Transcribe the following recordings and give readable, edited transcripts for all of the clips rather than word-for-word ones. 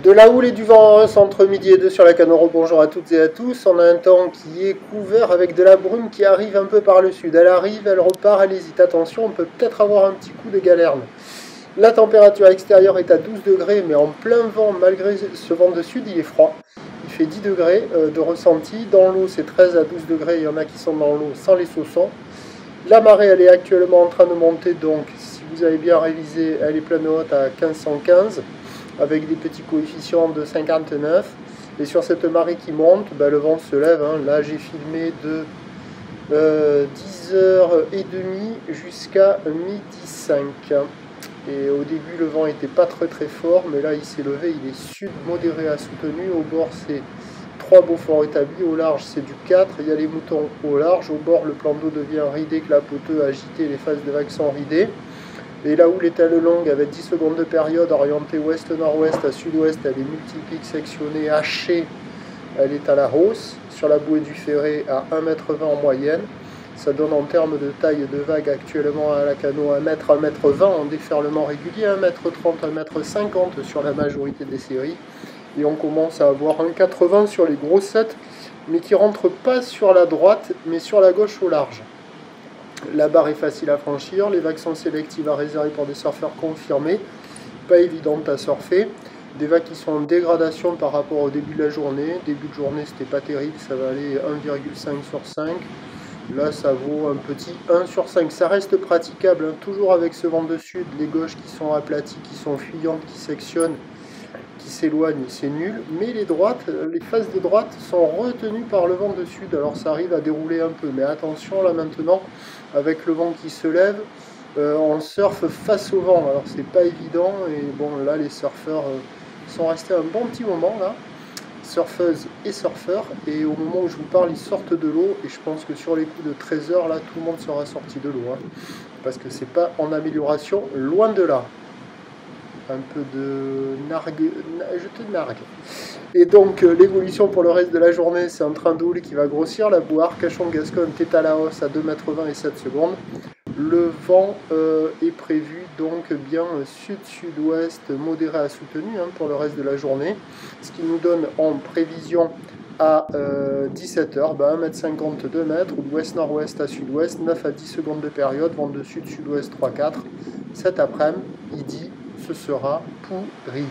De la houle et du vent entre midi et 2 sur la Canoro, bonjour à toutes et à tous. On a un temps qui est couvert avec de la brume qui arrive un peu par le sud. Elle arrive, elle repart, elle hésite. Attention, on peut peut-être avoir un petit coup de galerne. La température extérieure est à 12 degrés, mais en plein vent, malgré ce vent de sud, il est froid. Il fait 10 degrés de ressenti. Dans l'eau, c'est 13 à 12 degrés. Il y en a qui sont dans l'eau sans les chaussons. La marée, elle est actuellement en train de monter, donc si vous avez bien révisé, elle est pleine haute à 1515, avec des petits coefficients de 59. Et sur cette marée qui monte, le vent se lève. Là, j'ai filmé de 10h30 jusqu'à midi 5. Et au début, le vent n'était pas très fort, mais là, il s'est levé. Il est sud modéré à soutenu. Au bord, c'est 3 Beaufort établis. Au large, c'est du 4. Il y a les moutons au large. Au bord, le plan d'eau devient ridé, clapoteux, agité. Les phases de vagues sont ridées. Et la houle est elle longue avec 10 secondes de période, orientée ouest-nord-ouest à sud-ouest. Elle est multiplique, sectionnée, hachée. Elle est à la hausse. Sur la bouée du Ferré, à 1,20 m en moyenne. Ça donne en termes de taille de vague actuellement à la Cano 1 m, 1,20 m en déferlement régulier, 1,30 m, 1,50 m sur la majorité des séries. Et on commence à avoir 1,80 sur les grossettes, mais qui ne rentrent pas sur la droite, mais sur la gauche au large. La barre est facile à franchir, les vagues sont sélectives à réserver pour des surfeurs confirmés, pas évidentes à surfer. Des vagues qui sont en dégradation par rapport au début de la journée. Début de journée, c'était pas terrible, ça va aller 1,5 sur 5. Là, ça vaut un petit 1 sur 5. Ça reste praticable, toujours avec ce vent de sud. Les gauches qui sont aplaties, qui sont fuyantes, qui sectionnent, qui s'éloignent, c'est nul. Mais les droites, les faces de droite sont retenues par le vent de sud. Alors ça arrive à dérouler un peu. Mais attention, là maintenant, avec le vent qui se lève, on surfe face au vent. Alors c'est pas évident. Et bon, là, les surfeurs sont restés un bon petit moment, là. Surfeuses et surfeurs, et au moment où je vous parle, ils sortent de l'eau, et je pense que sur les coups de 13 h, là, tout le monde sera sorti de l'eau, parce que c'est pas en amélioration, loin de là. Un peu de nargue, je te nargue. Et donc, l'évolution pour le reste de la journée, c'est un train de houle qui va grossir, la boue Arcachon-Gascogne est à la hausse à 2,20 m et 7 secondes. Le vent est prévu donc bien sud-sud-ouest modéré à soutenu pour le reste de la journée. Ce qui nous donne en prévision à 17 h 1,50 m, 2 m, ou d'ouest-nord-ouest à sud-ouest, 9 à 10 secondes de période, vent de sud-sud-ouest 3-4. Cet après-midi, il dit ce sera pourri.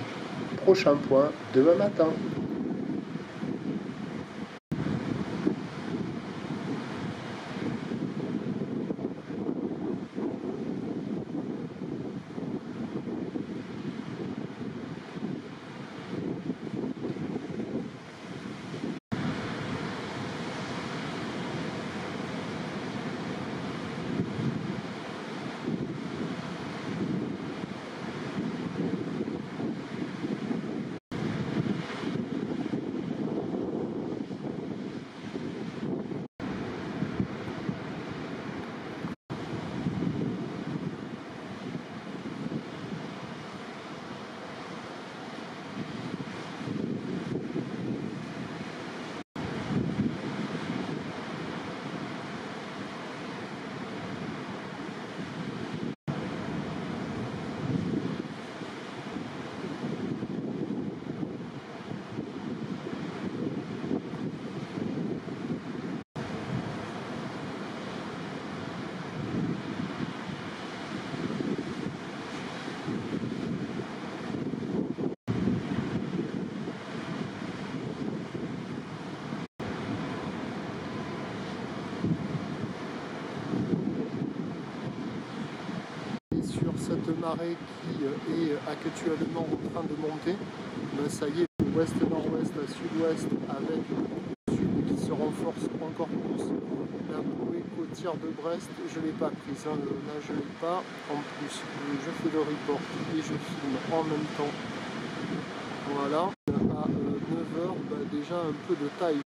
Prochain point demain matin. Cette marée qui est actuellement en train de monter, ça y est, ouest-nord-ouest à sud-ouest avec le sud qui se renforce encore plus. La bouée côtière de Brest, je ne l'ai pas prise, là je ne l'ai pas. En plus, je fais le report et je filme en même temps. Voilà, à 9 h, déjà un peu de taille